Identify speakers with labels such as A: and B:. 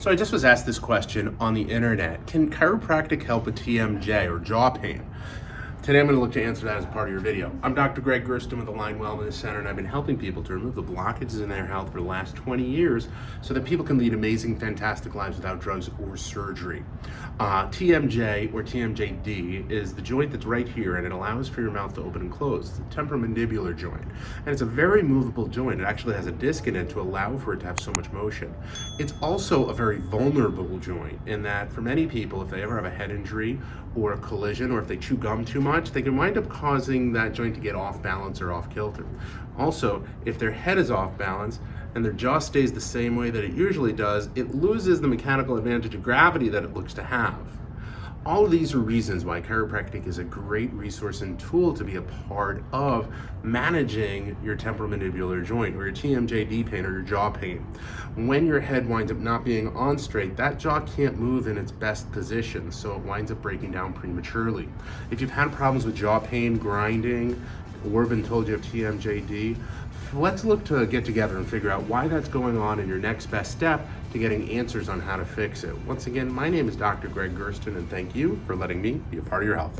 A: So I just was asked this question on the internet. Can chiropractic help with TMJ or jaw pain? Today I'm going to look to answer that as part of your video. I'm Dr. Greg Gersten with the Line Wellness Center, and I've been helping people to remove the blockages in their health for the last 20 years so that people can lead amazing, fantastic lives without drugs or surgery. TMJ or TMJD is the joint that's right here, and it allows for your mouth to open and close. The temporomandibular joint. And it's a very movable joint. It actually has a disc in it to allow for it to have so much motion. It's also a very vulnerable joint in that for many people, if they ever have a head injury or a collision, or if they chew gum too much, they can wind up causing that joint to get off balance or off kilter. Also, if their head is off balance and their jaw stays the same way that it usually does, it loses the mechanical advantage of gravity that it looks to have. All of these are reasons why chiropractic is a great resource and tool to be a part of managing your temporomandibular joint or your TMJD pain or your jaw pain. When your head winds up not being on straight, that jaw can't move in its best position, so it winds up breaking down prematurely. If you've had problems with jaw pain, grinding, or been told you have TMJD, let's look to get together and figure out why that's going on and your next best step to getting answers on how to fix it. Once again, my name is Dr. Greg Gersten, and thank you for letting me be a part of your health.